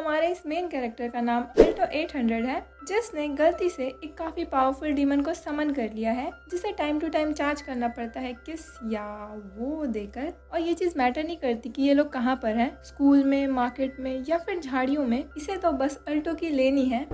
हमारे इस main character का नाम अल्टो 800 है, जिसने गलती से एक काफी पावरफुल डीमन को समन कर लिया है, जिसे टाइम टू टाइम चार्ज करना पड़ता है किस या वो देकर। और ये चीज मैटर नहीं करती कि ये लोग कहाँ पर हैं, स्कूल में, मार्केट में या फिर झाड़ियों में, इसे तो बस अल्टो की लेनी है।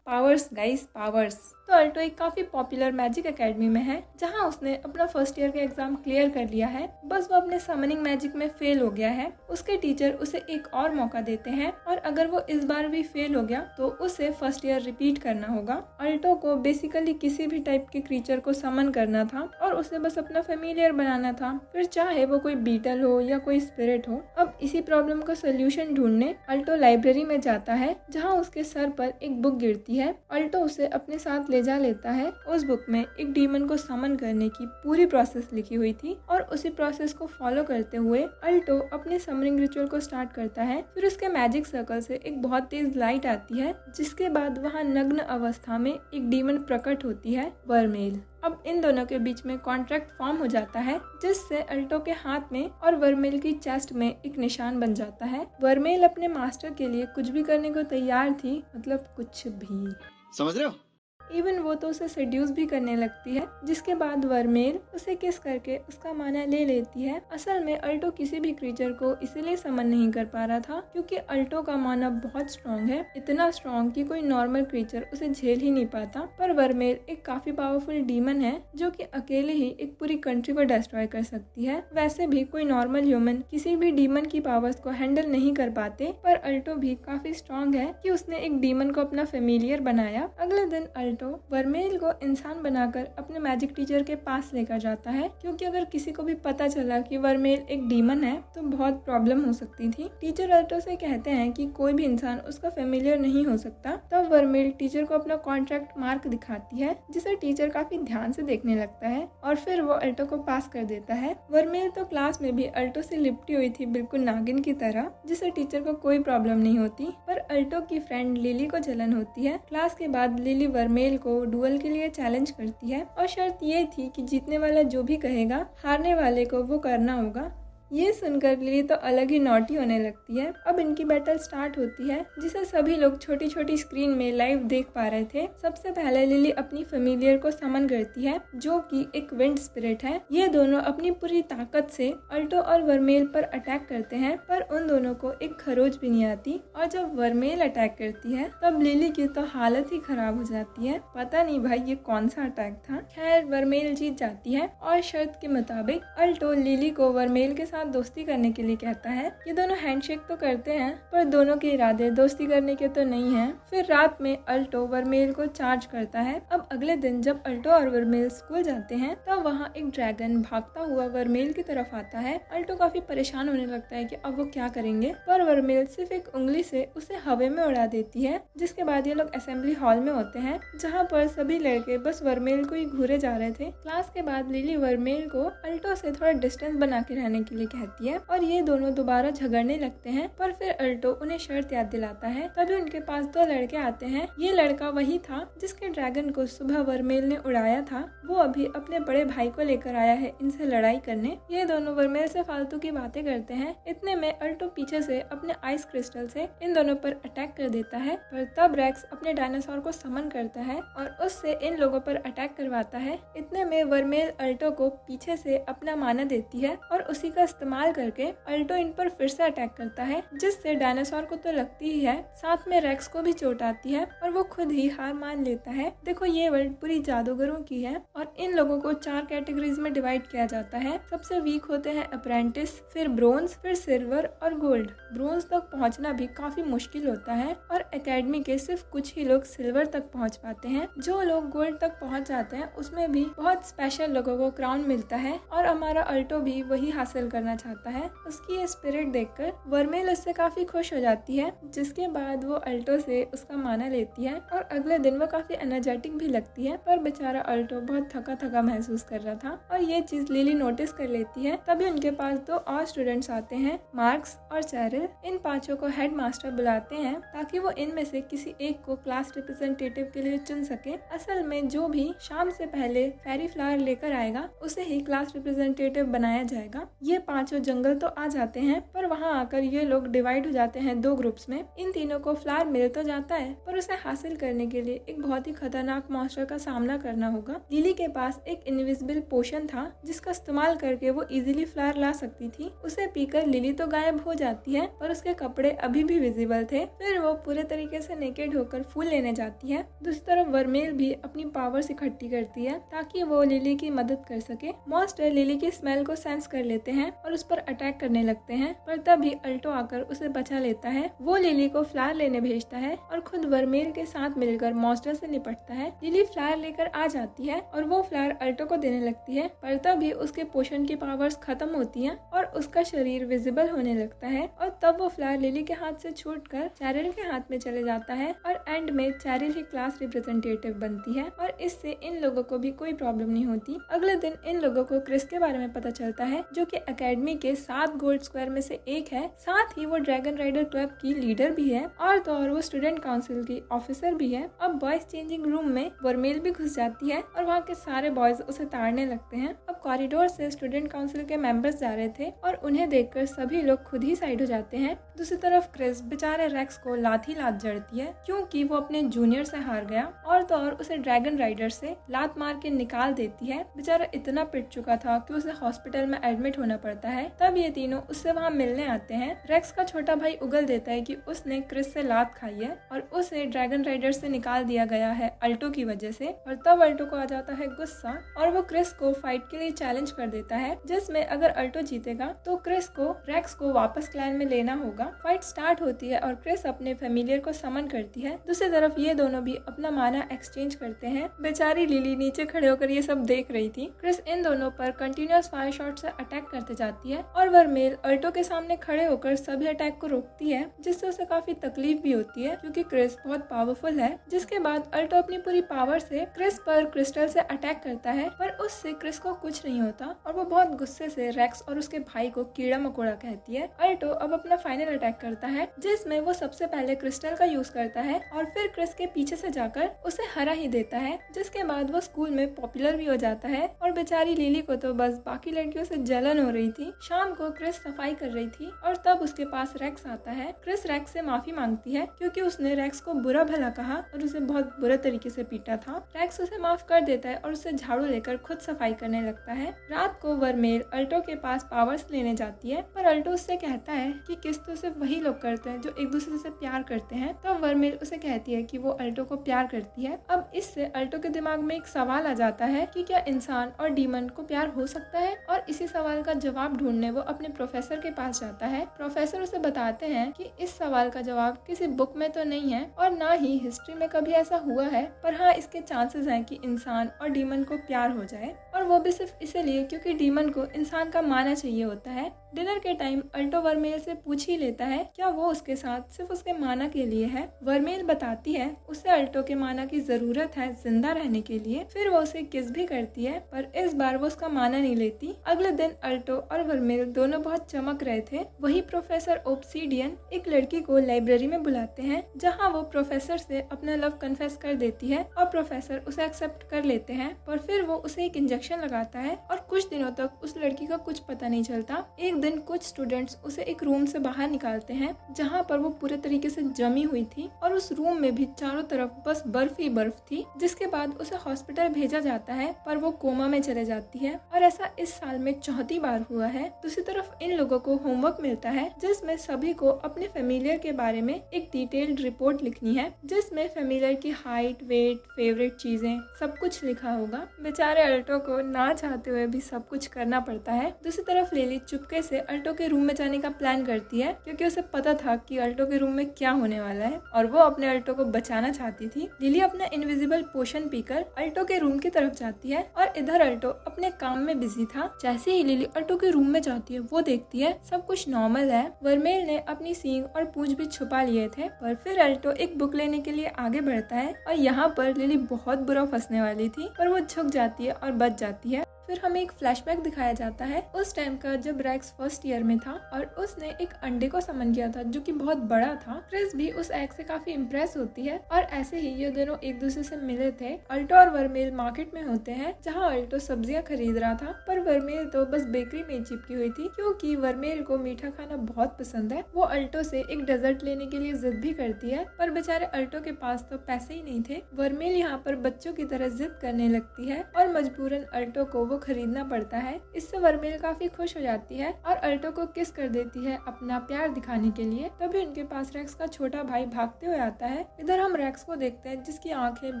Powers guys, powers. तो अल्टो एक काफी पॉपुलर मैजिक एकेडमी में है, जहां उसने अपना फर्स्ट ईयर का एग्जाम क्लियर कर लिया है। बस वो अपने समनिंग मैजिक में फेल हो गया है। उसके टीचर उसे एक और मौका देते हैं और अगर वो इस बार भी फेल हो गया तो उसे फर्स्ट ईयर रिपीट करना होगा। अल्टो को बेसिकली किसी भी टाइप के क्रीचर को समन करना था और उसे बस अपना फेमिलियर बनाना था, फिर चाहे वो कोई बीटल हो या कोई स्पिरिट हो। अब इसी प्रॉब्लम का सोल्यूशन ढूंढने अल्टो लाइब्रेरी में जाता है, जहाँ उसके सर पर एक बुक गिरती है। अल्टो उसे अपने साथ ले जा लेता है। उस बुक में एक डीमन को समन करने की पूरी प्रोसेस लिखी हुई थी और उसी प्रोसेस को फॉलो करते हुए अल्टो अपने समनिंग रिचुअल को स्टार्ट करता है। फिर उसके मैजिक सर्कल से एक बहुत तेज लाइट आती है, जिसके बाद वहाँ नग्न अवस्था में एक डीमन प्रकट होती है, वर्मेल। अब इन दोनों के बीच में कॉन्ट्रैक्ट फॉर्म हो जाता है, जिससे अल्टो के हाथ में और वर्मेल की चेस्ट में एक निशान बन जाता है। वर्मेल अपने मास्टर के लिए कुछ भी करने को तैयार थी, मतलब कुछ भी, समझ रहे हो? इवन वो तो उसे सेड्यूस भी करने लगती है, जिसके बाद वर्मेल उसे किस करके उसका माना ले लेती है। असल में अल्टो किसी भी क्रीचर को इसलिए समन नहीं कर पा रहा था क्योंकि अल्टो का माना बहुत स्ट्रॉन्ग है, इतना स्ट्रॉन्ग कि कोई नॉर्मल क्रीचर उसे झेल ही नहीं पाता। पर वर्मेल एक काफी पावरफुल डीमन है जो कि अकेले ही एक पूरी कंट्री को डिस्ट्रॉय कर सकती है। वैसे भी कोई नॉर्मल ह्यूमन किसी भी डीमन की पावर्स को हैंडल नहीं कर पाते, पर अल्टो भी काफी स्ट्रॉन्ग है कि उसने एक डीमन को अपना फेमिलियर बनाया। अगले दिन अल्टो वर्मेल को इंसान बनाकर अपने मैजिक टीचर के पास लेकर जाता है, क्योंकि अगर किसी को भी पता चला कि वर्मेल एक डीमन है तो बहुत प्रॉब्लम हो सकती थी। टीचर अल्टो से कहते हैं कि कोई भी इंसान उसका फेमिलियर नहीं हो सकता। तब वर्मेल टीचर को अपना कॉन्ट्रैक्ट मार्क दिखाती है, जिसे टीचर काफी ध्यान से देखने लगता है और फिर वो अल्टो को पास कर देता है। वर्मेल तो क्लास में भी अल्टो से लिपटी हुई थी, बिल्कुल नागिन की तरह, जिसे टीचर को कोई प्रॉब्लम नहीं होती। पर अल्टो की फ्रेंड लिली को जलन होती है। क्लास के बाद लिली वर्मेल को डुअल के लिए चैलेंज करती है और शर्त ये थी कि जीतने वाला जो भी कहेगा हारने वाले को वो करना होगा। ये सुनकर लिली तो अलग ही नॉटी होने लगती है। अब इनकी बैटल स्टार्ट होती है, जिसे सभी लोग छोटी छोटी स्क्रीन में लाइव देख पा रहे थे। सबसे पहले लिली अपनी फेमिलियर को समन करती है, जो कि एक विंड स्पिरिट है। ये दोनों अपनी पूरी ताकत से अल्टो और वर्मेल पर अटैक करते हैं, पर उन दोनों को एक खरोच भी नहीं आती। और जब वर्मेल अटैक करती है तब लिली की तो हालत ही खराब हो जाती है। पता नहीं भाई ये कौन सा अटैक था। खैर वर्मेल जीत जाती है और शर्त के मुताबिक अल्टो लिली को वर्मेल के दोस्ती करने के लिए कहता है। ये दोनों हैंडशेक तो करते हैं, पर दोनों के इरादे दोस्ती करने के तो नहीं हैं। फिर रात में अल्टो वर्मेल को चार्ज करता है। अब अगले दिन जब अल्टो और वर्मेल स्कूल जाते हैं तब वहाँ एक ड्रैगन भागता हुआ वर्मेल की तरफ आता है। अल्टो काफी परेशान होने लगता है कि अब वो क्या करेंगे, पर वर्मेल सिर्फ एक उंगली से उसे हवा में उड़ा देती है। जिसके बाद ये लोग असेंबली हॉल में होते हैं, जहाँ पर सभी लड़के बस वर्मेल को ही घूरे जा रहे थे। क्लास के बाद लिली वर्मेल को अल्टो से थोड़ा डिस्टेंस बना के रहने के लिए कहती है और ये दोनों दोबारा झगड़ने लगते हैं। पर फिर अल्टो उन्हें शर्त याद दिलाता है। तभी उनके पास दो लड़के आते हैं। ये लड़का वही था जिसके ड्रैगन को सुबह वर्मेल ने उड़ाया था। वो अभी अपने बड़े भाई को लेकर आया है इनसे लड़ाई करने। ये दोनों वर्मेल से फालतू की बातें करते हैं। इतने में अल्टो पीछे से अपने आइस क्रिस्टल से इन दोनों पर अटैक कर देता है। पर तब रेक्स अपने डायनासोर को समन करता है और उससे इन लोगों पर अटैक करवाता है। इतने में वर्मेल अल्टो को पीछे से अपना माना देती है और उसी का इस्तेमाल करके अल्टो इन पर फिर से अटैक करता है, जिससे डायनासोर को तो लगती ही है, साथ में रेक्स को भी चोट आती है और वो खुद ही हार मान लेता है। देखो ये वर्ल्ड पूरी जादूगरों की है और इन लोगों को 4 कैटेगरीज में डिवाइड किया जाता है। सबसे वीक होते हैं अप्रेंटिस, फिर ब्रोंज, फिर सिल्वर और गोल्ड। ब्रोंज तक पहुंचना भी काफी मुश्किल होता है और एकेडमी के सिर्फ कुछ ही लोग सिल्वर तक पहुंच पाते हैं। जो लोग गोल्ड तक पहुंच जाते हैं उसमें भी बहुत स्पेशल लोगों को क्राउन मिलता है और हमारा अल्टो भी वही हासिल करना चाहता है। उसकी ये स्पिरिट देखकर वर्मेल उससे काफी खुश हो जाती है, जिसके बाद वो अल्टो से उसका माना लेती है और अगले दिन वो काफी एनर्जेटिक भी लगती है। पर बेचारा अल्टो बहुत थका थका महसूस कर रहा था और ये चीज लिली नोटिस कर लेती है। तभी उनके पास 2 और स्टूडेंट्स आते हैं, मार्क्स और चैरिल। इन 5 को हेड मास्टर बुलाते हैं ताकि वो इनमें से किसी एक को क्लास रिप्रेजेंटेटिव के लिए चुन सके। असल में जो भी शाम से पहले फेरी फ्लावर लेकर आएगा उसे ही क्लास रिप्रेजेंटेटिव बनाया जाएगा। ये पांचों जंगल तो आ जाते हैं, पर वहाँ आकर ये लोग डिवाइड हो जाते हैं 2 ग्रुप्स में। इन तीनों को फ्लावर मिल तो जाता है, पर उसे हासिल करने के लिए एक बहुत ही खतरनाक मॉन्स्टर का सामना करना होगा। लिली के पास एक इनविजिबल पोशन था जिसका इस्तेमाल करके वो इजीली फ्लावर ला सकती थी। उसे पीकर लिली तो गायब हो जाती है, पर उसके कपड़े अभी भी विजिबल थे। फिर वो पूरे तरीके से नेकेड होकर फूल लेने जाती है। दूसरी तरफ वर्मेल भी अपनी पावर्स इकट्ठी करती है ताकि वो लिली की मदद कर सके। मॉन्स्टर लिली की स्मेल को सेंस कर लेते हैं और उस पर अटैक करने लगते हैं, पर तभी अल्टो आकर उसे बचा लेता है। वो लिली को फ्लावर लेने भेजता है और खुद वर्मेल के साथ मिलकर मॉन्स्टर से निपटता है। लिली फ्लावर लेकर आ जाती है और वो फ्लावर अल्टो को देने लगती है, पर तभी उसके पोशन की पावर्स खत्म होती हैं और उसका शरीर विजिबल होने लगता है। और तब वो फ्लावर लिली के हाथ से छूटकर चैरिल के हाथ में चले जाता है और एंड में चैरिल ही क्लास रिप्रेजेंटेटिव बनती है और इससे इन लोगों को भी कोई प्रॉब्लम नहीं होती। अगले दिन इन लोगों को क्रिस के बारे में पता चलता है, जो कि एकेडमी के 7 गोल्ड स्क्वायर में से एक है। साथ ही वो ड्रैगन राइडर क्लब की लीडर भी है और तो और वो स्टूडेंट काउंसिल की ऑफिसर भी है। अब बॉयज चेंजिंग रूम में वर्मेल भी घुस जाती है और वहाँ के सारे बॉयज उसे ताड़ने लगते हैं। अब कॉरिडोर से स्टूडेंट काउंसिल के मेंबर्स जा रहे थे और उन्हें देखकर सभी लोग खुद ही साइड हो जाते हैं। दूसरी तरफ क्रिस बेचारे रेक्स को लात जड़ती है क्योंकि वो अपने जूनियर से हार गया और तो और उसे ड्रैगन राइडर से लात मार के निकाल देती है। बेचारा इतना पिट चुका था कि उसे हॉस्पिटल में एडमिट होना पड़ता है। तब ये तीनों उससे वहाँ मिलने आते हैं। रेक्स का छोटा भाई उगल देता है कि उसने क्रिस से लात खाई है और उसे ड्रैगन राइडर से निकाल दिया गया है अल्टो की वजह से। और तब अल्टो को आ जाता है गुस्सा और वो क्रिस को फाइट के लिए चैलेंज कर देता है, जिसमें अगर अल्टो जीतेगा तो क्रिस को रेक्स को वापस क्लैन में लेना होगा। फाइट स्टार्ट होती है और क्रिस अपने फेमिलियर को समन करती है। दूसरी तरफ ये दोनों भी अपना माना एक्सचेंज करते हैं। बेचारी लिली नीचे खड़े होकर ये सब देख रही थी। क्रिस इन दोनों पर कंटिन्यूअस फायर शॉट से अटैक करते जाती है और वर्मेल अल्टो के सामने खड़े होकर सभी अटैक को रोकती है, जिससे उसे काफी तकलीफ भी होती है क्योंकि क्रिस बहुत पावरफुल है। जिसके बाद अल्टो अपनी पूरी पावर से क्रिस पर क्रिस्टल से अटैक करता है, पर उससे क्रिस को कुछ नहीं होता और वो बहुत गुस्से से रेक्स और उसके भाई को कीड़ा मकोड़ा कहती है। अल्टो अब अपना फाइनल अटैक करता है, जिसमें वो सबसे पहले क्रिस्टल का यूज करता है और फिर क्रिस के पीछे से जाकर उसे हरा ही देता है। जिसके बाद वो स्कूल में पॉपुलर भी हो जाता है और बेचारी लिली को तो बस बाकी लड़कियों से जलन हो रही थी। शाम को क्रिस सफाई कर रही थी और तब उसके पास रेक्स आता है। क्रिस रेक्स से माफी मांगती है क्योंकि उसने रेक्स को बुरा भला कहा और उसे बहुत बुरे तरीके से पीटा था। रेक्स उसे माफ कर देता है और उसे झाड़ू लेकर खुद सफाई करने लगता है। रात को वर्मेल अल्टो के पास पावर्स लेने जाती है, पर अल्टो उससे कहता है कि किस तो सिर्फ वही लोग करते हैं जो एक दूसरे से प्यार करते हैं। तब वर्मेल उसे कहती है कि वो अल्टो को प्यार करती है। अब इससे अल्टो के दिमाग में एक सवाल आ जाता है कि क्या इंसान और डीमन को प्यार हो सकता है, और इसी सवाल का जवाब ढूंढने वो अपने प्रोफेसर के पास जाता है। प्रोफेसर उसे बताते हैं कि इस सवाल का जवाब किसी बुक में तो नहीं है और ना ही हिस्ट्री में कभी ऐसा हुआ है, पर हाँ इसके चांसेस हैं कि इंसान और डीमन को प्यार हो जाए, और वो भी सिर्फ इसलिए क्योंकि डीमन को इंसान का माना चाहिए होता है। डिनर के टाइम अल्टो वर्मेल से पूछ ही लेता है क्या वो उसके साथ सिर्फ उसके माना के लिए है। वर्मेल बताती है उसे अल्टो के माना की जरूरत है जिंदा रहने के लिए। फिर वो उसे किस भी करती है, पर इस बार वो उसका माना नहीं लेती। अगले दिन अल्टो और वर्मेल दोनों बहुत चमक रहे थे। वही प्रोफेसर ओब्सीडियन एक लड़की को लाइब्रेरी में बुलाते हैं, जहाँ वो प्रोफेसर से अपना लव कन्फेस कर देती है और प्रोफेसर उसे एक्सेप्ट कर लेते हैं। पर फिर वो उसे एक इंजेक्शन लगाता है और कुछ दिनों तक उस लड़की का कुछ पता नहीं चलता। एक दिन कुछ स्टूडेंट्स उसे एक रूम से बाहर निकालते हैं, जहाँ पर वो पूरे तरीके से जमी हुई थी और उस रूम में भी चारों तरफ बस बर्फ ही बर्फ थी। जिसके बाद उसे हॉस्पिटल भेजा जाता है, पर वो कोमा में चले जाती है और ऐसा इस साल में चौथी बार हुआ है। दूसरी तरफ इन लोगों को होमवर्क मिलता है, जिसमें सभी को अपने फेमिलियर के बारे में एक डिटेल्ड रिपोर्ट लिखनी है, जिसमें फेमिलियर की हाइट, वेट, फेवरेट चीजें सब कुछ लिखा होगा। बेचारे अल्टो को ना चाहते हुए भी सब कुछ करना पड़ता है। दूसरी तरफ लिली चुपके से अल्टो के रूम में जाने का प्लान करती है, क्योंकि उसे पता था कि अल्टो के रूम में क्या होने वाला है और वो अपने अल्टो को बचाना चाहती थी। लिली अपना इनविजिबल पोशन पीकर अल्टो के रूम की तरफ जाती है और इधर अल्टो अपने काम में बिजी था। जैसे ही लिली अल्टो के रूम में जाती है, वो देखती है सब कुछ नॉर्मल है। वर्मेल ने अपनी सींग और पूंछ भी छुपा लिए थे, पर फिर अल्टो एक बुक लेने के लिए आगे बढ़ता है और यहाँ पर लिली बहुत बुरा फंसने वाली थी, पर वो झुक जाती है और बच जाती है। फिर हमें एक फ्लैशबैक दिखाया जाता है उस टाइम का जब रेक्स फर्स्ट ईयर में था और उसने एक अंडे को समन किया था जो कि बहुत बड़ा था। क्रिस भी उस एग से काफी इम्प्रेस होती है और ऐसे ही ये दोनों एक दूसरे से मिले थे। अल्टो और वर्मेल मार्केट में होते हैं जहाँ अल्टो सब्जियां खरीद रहा था, पर वर्मेल तो बस बेकरी में चिपकी हुई थी क्योंकि वर्मेल को मीठा खाना बहुत पसंद है। वो अल्टो से एक डेजर्ट लेने के लिए जिद भी करती है, पर बेचारे अल्टो के पास तो पैसे ही नहीं थे। वर्मेल यहाँ पर बच्चों की तरह जिद करने लगती है और मजबूरन अल्टो को वो खरीदना पड़ता है। इससे वर्मेल काफी खुश हो जाती है और अल्टो को किस कर देती है अपना प्यार दिखाने के लिए। तभी उनके पास रेक्स का छोटा भाई भागते हुए आता है। इधर हम रेक्स को देखते हैं जिसकी आंखें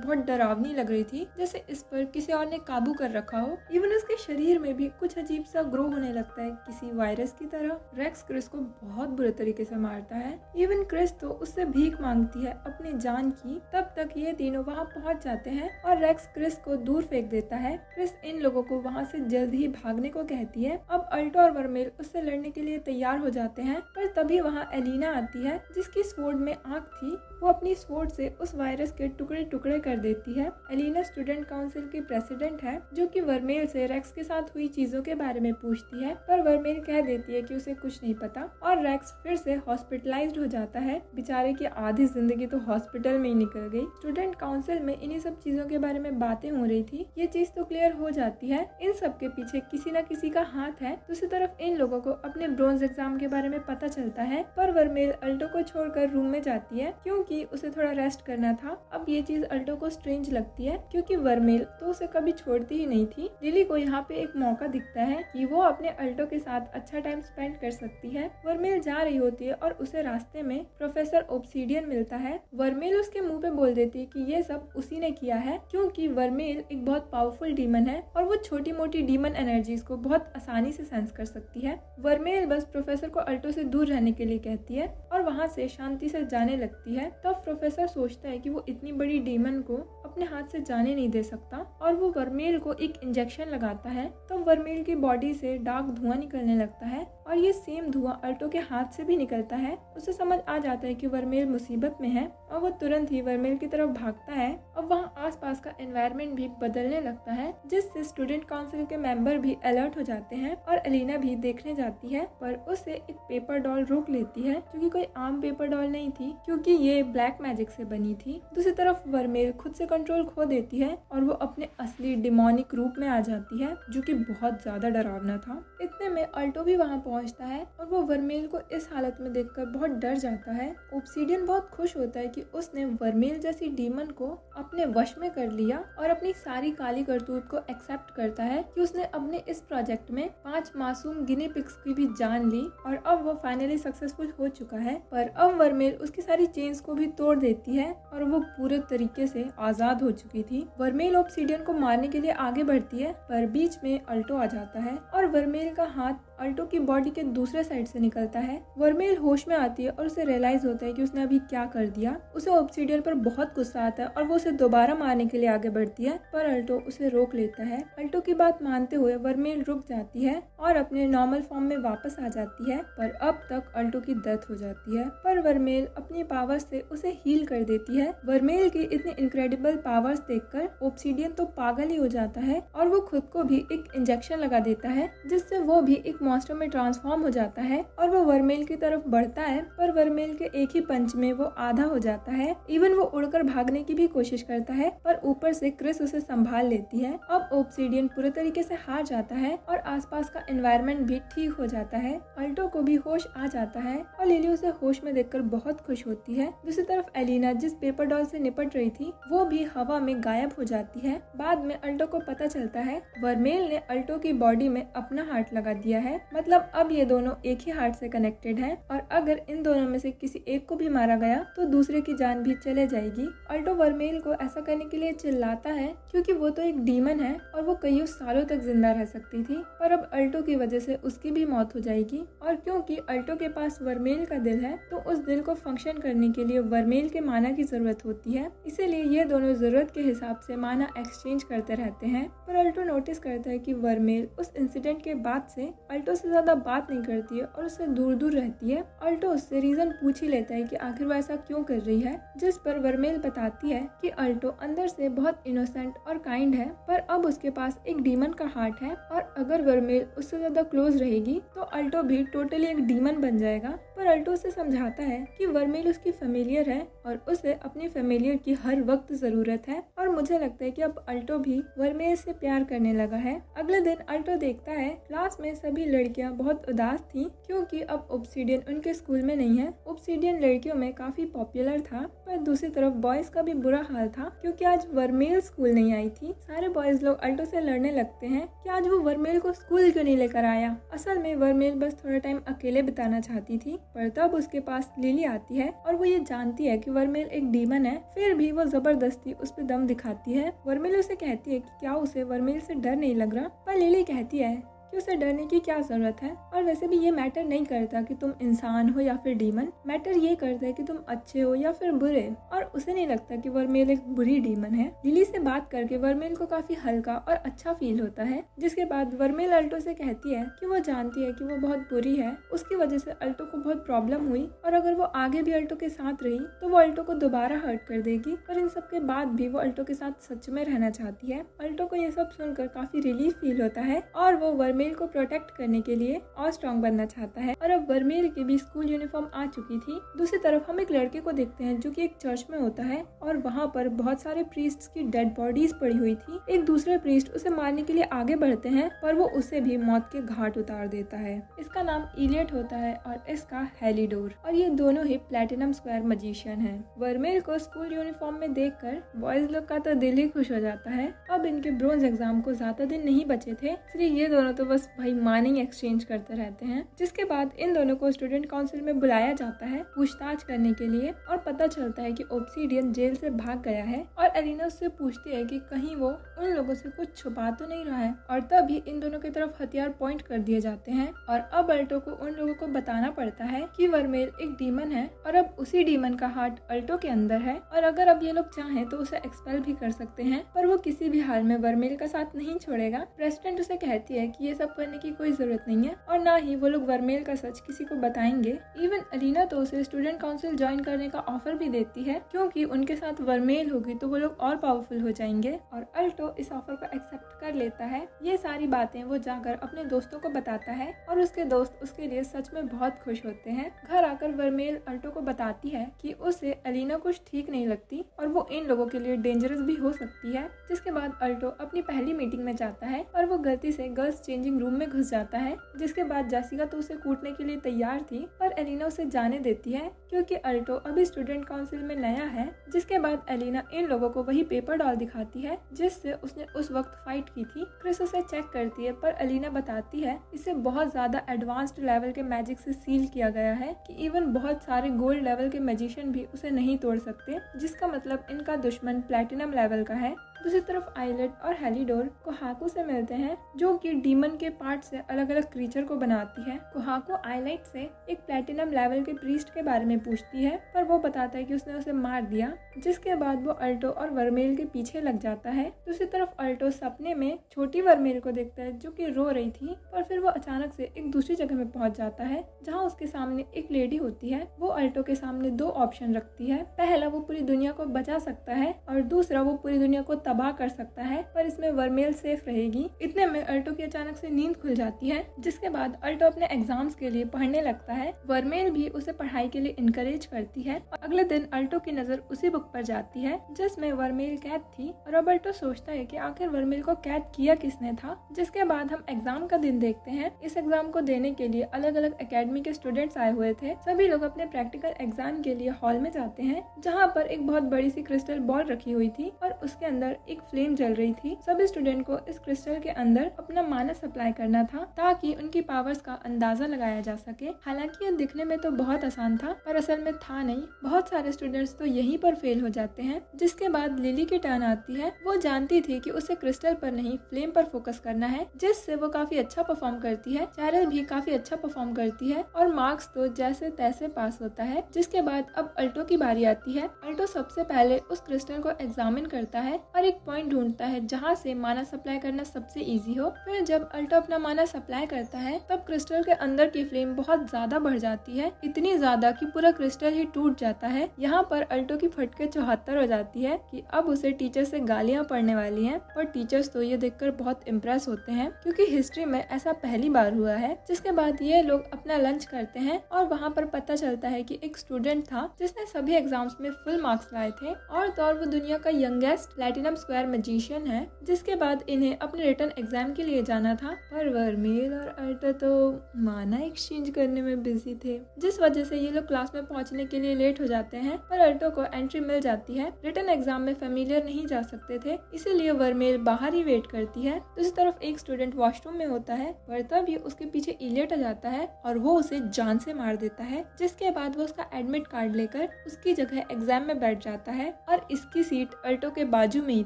बहुत डरावनी लग रही थी, जैसे इस पर किसी और ने काबू कर रखा हो। इवन उसके शरीर में भी कुछ अजीब सा ग्रो होने लगता है किसी वायरस की तरह। रेक्स क्रिस को बहुत बुरे तरीके से मारता है। इवन क्रिस तो उससे भीख मांगती है अपनी जान की। तब तक ये तीनों वहाँ पहुँच जाते हैं और रेक्स क्रिस को दूर फेंक देता है। क्रिस इन लोगों को वहाँ से जल्द ही भागने को कहती है। अब अल्टो और वर्मेल उससे लड़ने के लिए तैयार हो जाते हैं, पर तभी वहाँ एलिना आती है जिसकी स्वॉर्ड में आँख थी। वो अपनी स्वॉर्ड से उस वायरस के टुकड़े टुकड़े कर देती है। एलिना स्टूडेंट काउंसिल की प्रेसिडेंट है जो कि वर्मेल से रेक्स के साथ हुई चीजों के बारे में पूछती है, पर वर्मेल कह देती है कि उसे कुछ नहीं पता और रेक्स फिर से हॉस्पिटलाइज्ड हो जाता है। बेचारे की आधी जिंदगी तो हॉस्पिटल में ही निकल गई। स्टूडेंट काउंसिल में इन्हीं सब चीजों के बारे में बातें हो रही थी। ये चीज तो क्लियर हो जाती है इन सब के पीछे किसी न किसी का हाथ है। दूसरी तरफ इन लोगों को अपने ब्रोंज एग्जाम के बारे में पता चलता है, पर वर्मेल अल्टो को छोड़कर रूम में जाती है क्योंकि उसे थोड़ा रेस्ट करना था। अब ये चीज अल्टो को स्ट्रेंज लगती है क्योंकि वर्मेल तो उसे कभी छोड़ती ही नहीं थी। लिली को यहाँ पे एक मौका दिखता है कि वो अपने अल्टो के साथ अच्छा टाइम स्पेंड कर सकती है। वर्मेल जा रही होती है और उसे रास्ते में प्रोफेसर ओब्सीडियन मिलता है। वर्मेल उसके मुंह पे बोल देती है कि ये सब उसी ने किया है क्योंकि वर्मेल एक बहुत पावरफुल डीमन है और वो छोटी मोटी डीमन एनर्जीज को बहुत आसानी से सेंस कर सकती है। वर्मेल बस प्रोफेसर को अल्टो से दूर रहने के लिए कहती है और वहाँ से शांति से जाने लगती है। तब प्रोफेसर सोचता है कि वो इतनी बड़ी डीमन को अपने हाथ से जाने नहीं दे सकता और वो वर्मेल को एक इंजेक्शन लगाता है। तो वर्मेल की बॉडी से डार्क धुआं निकलने लगता है और ये सेम धुआं अल्टो के हाथ से भी निकलता है। उसे समझ आ जाता है कि वर्मेल मुसीबत में है और वो तुरंत ही वर्मेल की तरफ भागता है। अब वहाँ आसपास का एनवायरनमेंट भी बदलने लगता है जिससे स्टूडेंट काउंसिल के मेंबर भी अलर्ट हो जाते हैं और एलिना भी देखने जाती है, पर उसे एक पेपर डॉल रोक लेती है जो कि कोई आम पेपर डॉल नहीं थी क्योंकि ये ब्लैक मैजिक से बनी थी। दूसरी तरफ वर्मेल खुद से कंट्रोल खो देती है और वो अपने असली डिमोनिक रूप में आ जाती है जो कि बहुत ज्यादा डरावना था। इतने में अल्टो भी वहाँ पहुँचता है और वो वर्मेल को इस हालत में देखकर बहुत डर जाता है। ओब्सीडियन बहुत खुश होता है कि उसने वर्मेल जैसी डीमन को अपने वश में कर लिया और अपनी सारी काली करतूत को एक्सेप्ट करता है कि उसने अपने इस प्रोजेक्ट में 5 मासूम गिनी पिग्स की भी जान ली और अब वो फाइनली सक्सेसफुल हो चुका है। पर अब वर्मेल उसकी सारी चेन्स को भी तोड़ देती है और वो पूरे तरीके से आजाद हो चुकी थी। वर्मेल ओब्सीडियन को मारने के लिए आगे बढ़ती है, पर बीच में अल्टो आ जाता है और वर्मेल का हाथ अल्टो की बॉडी के दूसरे साइड से निकलता है। वर्मेल होश में आती है और उसे रियलाइज होता है कि उसने अभी क्या कर दिया। उसे ओब्सीडियन पर बहुत गुस्सा आता है और वो उसे दोबारा मारने के लिए आगे बढ़ती है, पर अल्टो उसे रोक लेता है। अल्टो की बात मानते हुए वर्मेल रुक जाती है और अपने नॉर्मल फॉर्म में वापस आ जाती है, पर अब तक अल्टो की डेथ हो जाती है। पर वर्मेल अपनी पावर्स से उसे हील कर देती है। वर्मेल की इतनी इनक्रेडिबल पावर्स देखकर ओब्सीडियन तो पागल ही हो जाता है और वो खुद को भी एक इंजेक्शन लगा देता है जिससे वो भी एक मॉन्स्टर में ट्रांसफॉर्म हो जाता है और वो वर्मेल की तरफ बढ़ता है, पर वर्मेल के एक ही पंच में वो आधा हो जाता है। इवन वो उड़कर भागने की भी कोशिश करता है, पर ऊपर से क्रिस उसे संभाल लेती है। अब ओब्सीडियन पूरे तरीके से हार जाता है और आसपास का एनवायरनमेंट भी ठीक हो जाता है। अल्टो को भी होश आ जाता है और लिली उसे होश में देखकर बहुत खुश होती है। दूसरी तरफ एलिना जिस पेपर डॉल से निपट रही थी वो भी हवा में गायब हो जाती है। बाद में अल्टो को पता चलता है वर्मेल ने अल्टो की बॉडी में अपना हार्ट लगा दिया है, मतलब अब ये दोनों एक ही हार्ट से कनेक्टेड हैं और अगर इन दोनों में से किसी एक को भी मारा गया तो दूसरे की जान भी चले जाएगी। अल्टो वर्मेल को ऐसा करने के लिए चिल्लाता है क्योंकि वो तो एक डीमन है और वो कई सालों तक जिंदा रह सकती थी, पर अब अल्टो की वजह से उसकी भी मौत हो जाएगी। और क्योंकि अल्टो के पास वर्मेल का दिल है तो उस दिल को फंक्शन करने के लिए वर्मेल के माना की जरूरत होती है, इसीलिए ये दोनों जरूरत के हिसाब से माना एक्सचेंज करते रहते हैं। पर अल्टो नोटिस करता है कि वर्मेल उस इंसिडेंट के बाद से अल्टो से ज्यादा बात नहीं करती है और उससे दूर दूर रहती है। अल्टो उससे रीजन पूछ ही लेता है कि आखिर वो ऐसा क्यों कर रही है, जिस पर वर्मेल बताती है कि अल्टो अंदर से बहुत इनोसेंट और काइंड है, पर अब उसके पास एक डीमन का हार्ट है और अगर वर्मेल उससे ज्यादा क्लोज रहेगी तो अल्टो भी टोटली एक डीमन बन जाएगा। पर अल्टो उसे समझाता है कि वर्मेल उसकी फेमिलियर है और उसे अपनी फेमिलियर की हर वक्त जरूरत है। और मुझे लगता है कि अब अल्टो भी वर्मेल से प्यार करने लगा है। अगले दिन अल्टो देखता है क्लास में सभी लड़कियां बहुत उदास थी क्योंकि अब ऑब्सीडियन उनके स्कूल में नहीं है। ऑब्सीडियन लड़कियों में काफी पॉपुलर था, पर दूसरी तरफ बॉयज का भी बुरा हाल था क्योंकि आज वर्मेल स्कूल नहीं आई थी। सारे बॉयज लोग अल्टो से लड़ने लगते हैं कि आज वो वर्मेल को स्कूल क्यों नहीं लेकर आया। असल में वर्मेल बस थोड़ा टाइम अकेले बिताना चाहती थी, पर तब उसके पास लिली आती है और वो ये जानती है कि वर्मेल एक डीमन है, फिर भी वो जबरदस्ती उस पर दम दिखाती है। वर्मेल उसे कहती है कि क्या उसे वर्मेल से डर नहीं लग रहा, पर लिली कहती है कि उसे डरने की क्या जरूरत है और वैसे भी ये मैटर नहीं करता कि तुम इंसान हो या फिर डीमन, मैटर ये करता है कि तुम अच्छे हो या फिर बुरे। और उसे नहीं लगता कि वर्मेल एक बुरी डीमन है। लिली से बात करके वर्मेल को काफी हल्का और अच्छा फील होता है, जिसके बाद वर्मेल अल्टो से कहती है कि वो जानती है कि वो बहुत बुरी है, उसकी वजह से अल्टो को बहुत प्रॉब्लम हुई और अगर वो आगे भी अल्टो के साथ रही तो वो अल्टो को दोबारा हर्ट कर देगी। पर इन सब के बाद भी वो अल्टो के साथ सच में रहना चाहती है। अल्टो को ये सब सुनकर काफी रिलीफ फील होता है और वो वर्मेल को प्रोटेक्ट करने के लिए और स्ट्रॉन्ग बनना चाहता है। और अब वर्मेल की भी स्कूल यूनिफॉर्म आ चुकी थी। दूसरी तरफ हम एक लड़के को देखते हैं जो कि एक चर्च में होता है और वहाँ पर बहुत सारे प्रीस्ट्स की डेड बॉडीज पड़ी हुई थी। एक दूसरे प्रीस्ट उसे मारने के लिए आगे बढ़ते हैं पर वो उसे भी मौत के घाट उतार देता है। इसका नाम इलियट होता है और इसका हेलिडोर, और ये दोनों ही प्लेटिनम स्क्वायर मजिशियन है। वर्मेल को स्कूल यूनिफॉर्म में देखकर बॉयज लोग का तो दिल ही खुश हो जाता है। अब इनके ब्रोंज एग्जाम को ज्यादा दिन नहीं बचे थे, इसलिए ये दोनों तो बस भाई मानिंग एक्सचेंज करते रहते हैं। जिसके बाद इन दोनों को स्टूडेंट काउंसिल में बुलाया जाता है पूछताछ करने के लिए और पता चलता है कि ऑब्सीडियन जेल से भाग गया है और एलिना उससे पूछती है कि कहीं वो उन लोगों से कुछ छुपा तो नहीं रहा है, और तभी इन दोनों की तरफ हथियार पॉइंट कर दिए जाते हैं। और अब अल्टो को उन लोगों को बताना पड़ता है कि वर्मेल एक डीमन है और अब उसी डीमन का हार्ट अल्टो के अंदर है और अगर अब ये लोग चाहें तो उसे एक्सपेल भी कर सकते हैं, पर वो किसी भी हाल में वर्मेल का साथ नहीं छोड़ेगा। प्रेसिडेंट उसे कहती है कि ये सब करने की कोई जरूरत नहीं है और ना ही वो लोग वर्मेल का सच किसी को बताएंगे। इवन अलीना तो उसे स्टूडेंट काउंसिल ज्वाइन करने का ऑफर भी देती है क्योंकि उनके साथ वर्मेल होगी तो वो लोग और पावरफुल हो जाएंगे, और अल्टो इस ऑफर को एक्सेप्ट कर लेता है। ये सारी बातें वो जाकर अपने दोस्तों को बताता है और उसके दोस्त उसके लिए सच में बहुत खुश होते हैं। घर आकर वर्मेल अल्टो को बताती है कि उसे अलीना कुछ ठीक नहीं लगती और वो इन लोगों के लिए डेंजरस भी हो सकती है। जिसके बाद अल्टो अपनी पहली मीटिंग में जाता है और वो गलती से गर्ल्स चेंजिंग रूम में घुस जाता है। जिसके बाद जेसिका तो उसे कूटने के लिए तैयार थी पर एलिना उसे जाने देती है क्योंकि अल्टो अभी स्टूडेंट काउंसिल में नया है। जिसके बाद एलिना इन लोगों को वही पेपर डॉल दिखाती है जिससे उसने उस वक्त फाइट की थी। क्रिस उसे चेक करती है पर एलिना बताती है इसे बहुत ज्यादा एडवांस्ड लेवल के मैजिक से सील किया गया है कि इवन बहुत सारे गोल्ड लेवल के मैजिशियन भी उसे नहीं तोड़ सकते, जिसका मतलब इनका दुश्मन प्लैटिनम लेवल का है। दूसरी तरफ आइलेट और हेलिडोर कोहाको से मिलते हैं जो कि डीमन के पार्ट से अलग अलग क्रीचर को बनाती है। कोहाको आइलेट से एक प्लैटिनम लेवल के प्रीस्ट के बारे में पूछती है पर वो बताता है कि उसने उसे मार दिया। जिसके बाद वो अल्टो और वर्मेल के पीछे लग जाता है। दूसरी तरफ अल्टो सपने में छोटी वर्मेल को देखता है जो कि रो रही थी, पर फिर वो अचानक से एक दूसरी जगह में पहुंच जाता है जहां उसके सामने एक लेडी होती है। वो अल्टो के सामने दो ऑप्शन रखती है, पहला वो पूरी दुनिया को बचा सकता है और दूसरा वो पूरी दुनिया को तबाह कर सकता है, पर इसमें वर्मेल सेफ रहेगी। इतने में अल्टो की अचानक से नींद खुल जाती है। जिसके बाद अल्टो अपने एग्जाम्स के लिए पढ़ने लगता है। वर्मेल भी उसे पढ़ाई के लिए इनकरेज करती है और अगले दिन अल्टो की नजर उसी बुक पर जाती है जिसमें वर्मेल कैद थी और अब अल्टो सोचता है कि आखिर वर्मेल को कैद किया किसने था। जिसके बाद हम एग्जाम का दिन देखते हैं। इस एग्जाम को देने के लिए अलग अलग एकेडमी के स्टूडेंट्स आए हुए थे। सभी लोग अपने प्रैक्टिकल एग्जाम के लिए हॉल में जाते हैं जहाँ पर एक बहुत बड़ी सी क्रिस्टल बॉल रखी हुई थी और उसके अंदर एक फ्लेम जल रही थी। सभी स्टूडेंट को इस क्रिस्टल के अंदर अपना माना सप्लाई करना था ताकि उनकी पावर्स का अंदाजा लगाया जा सके। हालांकि ये दिखने में तो बहुत आसान था पर असल में था नहीं। बहुत सारे स्टूडेंट्स तो यहीं पर फेल हो जाते हैं। जिसके बाद लिली की टर्न आती है। वो जानती थी कि उसे क्रिस्टल पर नहीं फ्लेम पर फोकस करना है, जिससे वो काफी अच्छा परफॉर्म करती है। चैरल भी काफी अच्छा परफॉर्म करती है और मार्क्स तो जैसे तैसे पास होता है। जिसके बाद अब अल्टो की बारी आती है। अल्टो सबसे पहले उस क्रिस्टल को एग्जामिन करता है और एक एक पॉइंट ढूंढता है जहाँ से माना सप्लाई करना सबसे इजी हो। फिर जब अल्टो अपना माना सप्लाई करता है तब क्रिस्टल के अंदर की फ्लेम बहुत ज्यादा बढ़ जाती है, इतनी ज्यादा कि पूरा क्रिस्टल ही टूट जाता है। यहाँ पर अल्टो की फटके 74 हो जाती है कि अब उसे टीचर से गालियाँ पड़ने वाली हैं। पर टीचर्स तो ये देखकर बहुत इम्प्रेस होते हैं क्योंकि हिस्ट्री में ऐसा पहली बार हुआ है। जिसके बाद ये लोग अपना लंच करते हैं और वहाँ पर पता चलता है कि एक स्टूडेंट था जिसने सभी एग्जाम्स में फुल मार्क्स लाए थे और तो और वो दुनिया का यंगेस्ट प्लैटिनम स्क्वायर मैजिशियन है। जिसके बाद इन्हें अपने रिटर्न एग्जाम के लिए जाना था, पर वर्मेल और अल्टो तो माना एक्सचेंज करने में बिजी थे, जिस वजह से ये लोग क्लास में पहुंचने के लिए लेट हो जाते हैं। पर अल्टो को एंट्री मिल जाती है। रिटर्न एग्जाम में फेमिलियर नहीं जा सकते थे, इसीलिए वर्मेल बाहर ही वेट करती है। दूसरी तरफ एक स्टूडेंट वॉशरूम में होता है, पर तभी उसके पीछे इलियट आ जाता है और वो उसे जान से मार देता है। जिसके बाद वो उसका एडमिट कार्ड लेकर उसकी जगह एग्जाम में बैठ जाता है और इसकी सीट अल्टो के बाजू में ही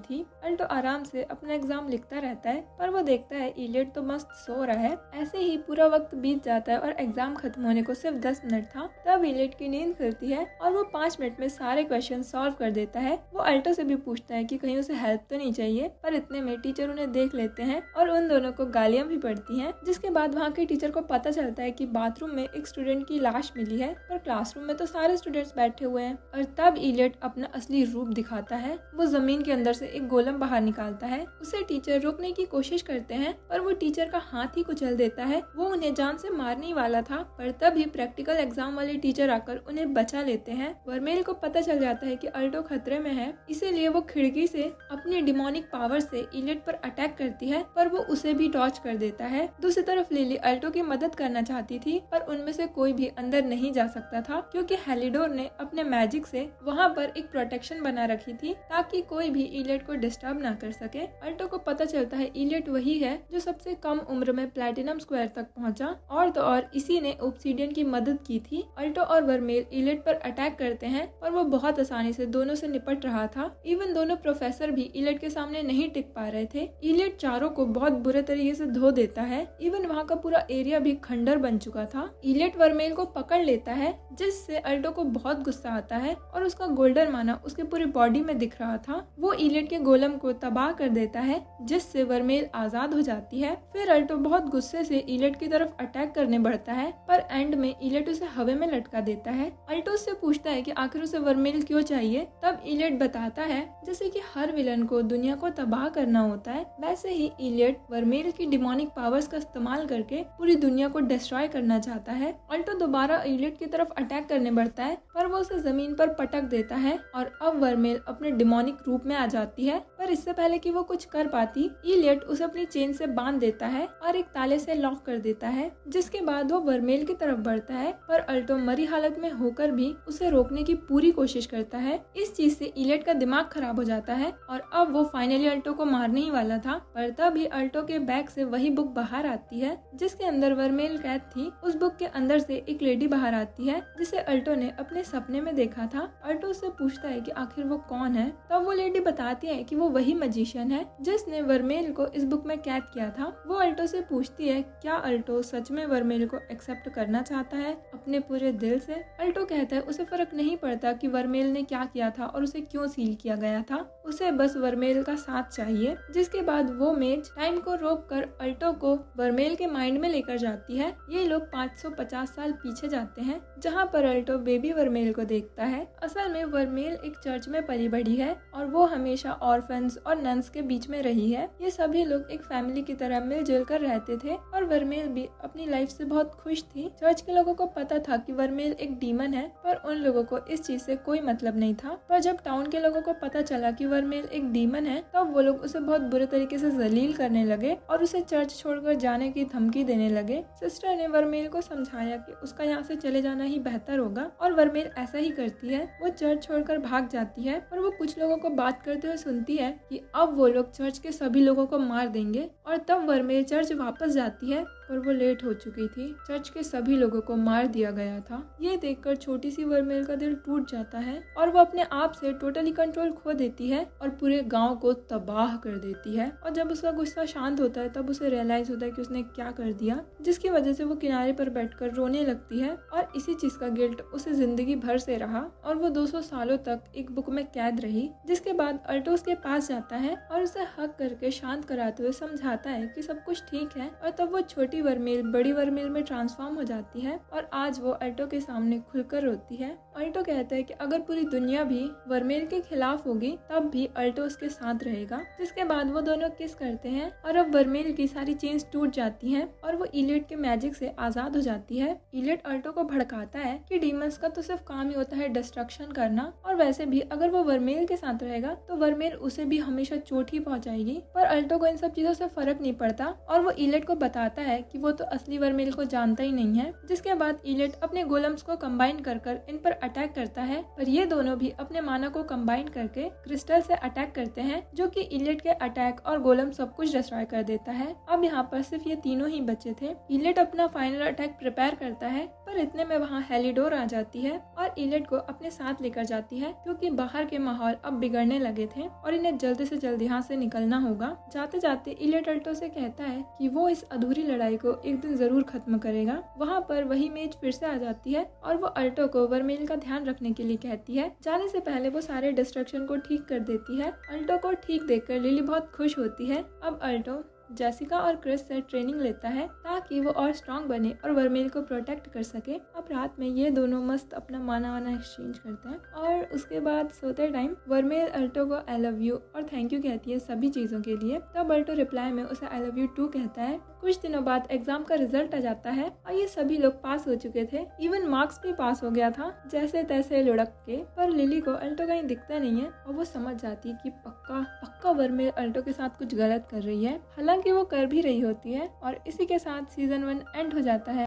थी। अल्टो आराम से अपना एग्जाम लिखता रहता है, पर वो देखता है इलियट तो मस्त सो रहा है। ऐसे ही पूरा वक्त बीत जाता है और एग्जाम खत्म होने को सिर्फ 10 मिनट था। तब इलियट की नींद खुलती है और वो 5 मिनट में सारे क्वेश्चन सॉल्व कर देता है। वो अल्टो से भी पूछता है कि कहीं उसे हेल्प तो नहीं चाहिए, पर इतने में टीचर उन्हें देख लेते हैं और उन दोनों को गालियां भी पड़ती हैं। जिसके बाद वहाँ के टीचर को पता चलता है कि बाथरूम में एक स्टूडेंट की लाश मिली है, पर क्लासरूम में तो सारे स्टूडेंट्स बैठे हुए हैं। और तब इलियट अपना असली रूप दिखाता है। वो जमीन के अंदर से एक गोलम बाहर निकालता है। उसे टीचर रोकने की कोशिश करते हैं, पर वो टीचर का हाथ ही कुचल देता है। वो उन्हें जान से मारने ही वाला था, पर तभी प्रैक्टिकल एग्जाम वाले टीचर आकर उन्हें बचा लेते हैं। वर्मेल को पता चल जाता है कि अल्टो खतरे में है, इसीलिए वो खिड़की से अपनी डिमोनिक पावर से इलियट पर अटैक करती है, पर वो उसे भी डॉच कर देता है। दूसरी तरफ लिली अल्टो की मदद करना चाहती थी, पर उनमें से कोई भी अंदर नहीं जा सकता था क्योंकि हेलिडोर ने अपने मैजिक से वहाँ पर एक प्रोटेक्शन बना रखी थी ताकि कोई भी इलियट को डिस्टर्ब ना कर सके। अल्टो को पता चलता है इलियट वही है जो सबसे कम उम्र में प्लैटिनम स्क्वायर तक पहुंचा और तो और इसी ने ऑब्सीडियन की मदद की थी। अल्टो और वर्मेल इलियट पर अटैक करते हैं और वो बहुत आसानी से दोनों से निपट रहा था। इवन दोनों प्रोफेसर भी इलियट के सामने नहीं टिक पा रहे थे। इलियट चारों को बहुत बुरे तरीके से धो देता है। इवन वहाँ का पूरा एरिया भी खंडर बन चुका था। इलियट वर्मेल को पकड़ लेता है, जिससे अल्टो को बहुत गुस्सा आता है और उसका गोल्डन माना उसके पूरी बॉडी में दिख रहा था। वो इलियट के गोलम को तबाह कर देता है, जिससे वर्मेल आजाद हो जाती है। फिर अल्टो बहुत गुस्से से इलियट की तरफ अटैक करने बढ़ता है, पर एंड में इलियट उसे हवा में लटका देता है। अल्टो उससे पूछता है कि आखिर उसे वर्मेल क्यों चाहिए। तब इलियट बताता है जैसे कि हर विलन को दुनिया को तबाह करना होता है, वैसे ही इलियट वर्मेल की डिमोनिक पावर्स का इस्तेमाल करके पूरी दुनिया को डिस्ट्रॉय करना चाहता है। अल्टो दोबारा इलियट की तरफ अटैक करने बढ़ता है, पर वो उसे जमीन पर पटक देता है और अब वर्मेल अपने डिमोनिक रूप में आ जाती है। पर इससे पहले कि वो कुछ कर पाती, इलियट उसे अपनी चेन से बांध देता है और एक ताले से लॉक कर देता है। जिसके बाद वो वर्मेल की तरफ बढ़ता है, पर अल्टो मरी हालत में होकर भी उसे रोकने की पूरी कोशिश करता है। इस चीज से इलियट का दिमाग खराब हो जाता है और अब वो फाइनली अल्टो को मारने ही वाला था, पर तभी अल्टो के बैग से वही बुक बाहर आती है जिसके अंदर वर्मेल कैद थी। उस बुक के अंदर से एक लेडी बाहर आती है जिसे अल्टो ने अपने सपने में देखा था। अल्टो से पूछता है कि आखिर वो कौन है। तब वो लेडी बताती है कि वो वही मैजिशियन है जिसने वर्मेल को इस बुक में कैद किया था। वो अल्टो से पूछती है क्या अल्टो सच में वर्मेल को एक्सेप्ट करना चाहता है अपने पूरे दिल से। अल्टो कहता है उसे फर्क नहीं पड़ता कि वर्मेल ने क्या किया था और उसे क्यों सील किया गया था, उसे बस वर्मेल का साथ चाहिए। जिसके बाद वो मेज टाइम को रोक कर अल्टो को वर्मेल के माइंड में लेकर जाती है। ये लोग 550 साल पीछे जाते हैं जहाँ पर अल्टो बेबी वर्मेल को देखता है। असल में वर्मेल एक चर्च में पली बढ़ी है और वो हमेशा ऑर्फन्स और नन्स के बीच में रही है। ये सभी लोग एक फैमिली की तरह मिलजुल कर रहते थे और वर्मेल भी अपनी लाइफ से बहुत खुश थी। चर्च के लोगों को पता था कि वर्मेल एक डीमन है, पर उन लोगों को इस चीज से कोई मतलब नहीं था। पर जब टाउन के लोगों को पता चला कि वर्मेल एक डीमन है, तब वो लोग उसे बहुत बुरे तरीके से जलील करने लगे और उसे चर्च छोड़कर जाने की धमकी देने लगे। सिस्टर ने वर्मेल को समझाया कि उसका यहाँ से चले जाना ही बेहतर होगा और वर्मेल ऐसा ही करती है। वो चर्च छोड़कर भाग जाती है, पर वो कुछ लोगों को बात करते हुए सुनती है कि अब वो लोग चर्च के सभी लोगों को मार देंगे। और तब वर्मेल चर्च वापस जाती है पर वो लेट हो चुकी थी। चर्च के सभी लोगों को मार दिया गया था। ये देखकर छोटी सी वर्मेल का दिल टूट जाता है और वो अपने आप से टोटली कंट्रोल खो देती है और पूरे गांव को तबाह कर देती है। और जब उसका गुस्सा शांत होता है तब उसे रियलाइज होता है कि उसने क्या कर दिया, जिसकी वजह से वो किनारे पर बैठकर रोने लगती है और इसी चीज का गिल्ट उसे जिंदगी भर से रहा और वो 200 सालों तक एक बुक में कैद रही। जिसके बाद अल्टो उसके पास जाता है और उसे हक करके शांत कराते हुए समझाता है कि सब कुछ ठीक है। और तब वो छोटी वर्मेल बड़ी वर्मेल में ट्रांसफॉर्म हो जाती है और आज वो अल्टो के सामने खुलकर रोती है। अल्टो कहता है कि अगर पूरी दुनिया भी वर्मेल के खिलाफ होगी तब भी अल्टो उसके साथ रहेगा। जिसके बाद वो दोनों किस करते हैं और अब वर्मेल की सारी चेन्स टूट जाती हैं और वो इलियट के मैजिक से आजाद हो जाती है। इलियट अल्टो को भड़काता है कि डीमंस का तो सिर्फ काम ही होता है डिस्ट्रक्शन करना, और वैसे भी अगर वो वर्मेल के साथ रहेगा तो वर्मेल उसे भी हमेशा चोट ही पहुंचाएगी। पर अल्टो को इन सब चीजों से फर्क नहीं पड़ता और वो इलियट को बताता है कि वो तो असली वर्मेल को जानता ही नहीं है। जिसके बाद इलियट अपने गोलम्स को कंबाइन कर इन पर अटैक करता है, पर ये दोनों भी अपने माना को कंबाइन करके क्रिस्टल से अटैक करते हैं, जो कि इलियट के अटैक और गोलम सब कुछ डिस्ट्रॉय कर देता है। अब यहाँ पर सिर्फ ये तीनों ही बचे थे। इलियट अपना फाइनल अटैक प्रिपेयर करता है, पर इतने में वहाँ हेलिडोर आ जाती है और इलियट को अपने साथ लेकर जाती है, क्योंकि बाहर के माहौल अब बिगड़ने लगे थे और इन्हें जल्दी से जल्द यहाँ से निकलना होगा। जाते जाते इलियट अल्टो से कहता है कि वो इस अधूरी लड़ाई को एक दिन जरूर खत्म करेगा। वहाँ पर वही मेज फिर से आ जाती है और वो अल्टो को वर्मेल का ध्यान रखने के लिए कहती है। जाने से पहले वो सारे डिस्ट्रक्शन को ठीक कर देती है। अल्टो को ठीक देखकर लिली बहुत खुश होती है। अब अल्टो जेसिका और क्रिस से ट्रेनिंग लेता है ताकि वो और स्ट्रॉन्ग बने और वर्मेल को प्रोटेक्ट कर सके। अब रात में ये दोनों मस्त अपना माना वाना एक्सचेंज करते हैं और उसके बाद सोते टाइम वर्मेल अल्टो को आई लव यू और थैंक यू कहती है सभी चीज़ों के लिए। तब अल्टो रिप्लाई में उसे आई लव यू टू कहता है। कुछ दिनों बाद एग्जाम का रिजल्ट आ जाता है और ये सभी लोग पास हो चुके थे। इवन मार्क्स भी पास हो गया था जैसे तैसे लुढ़क के। पर लिली को अल्टो कहीं दिखता नहीं है और वो समझ जाती है कि पक्का वर्मेल अल्टो के साथ कुछ गलत कर रही है। हालांकि वो कर भी रही होती है और इसी के साथ सीजन 1 एंड हो जाता है।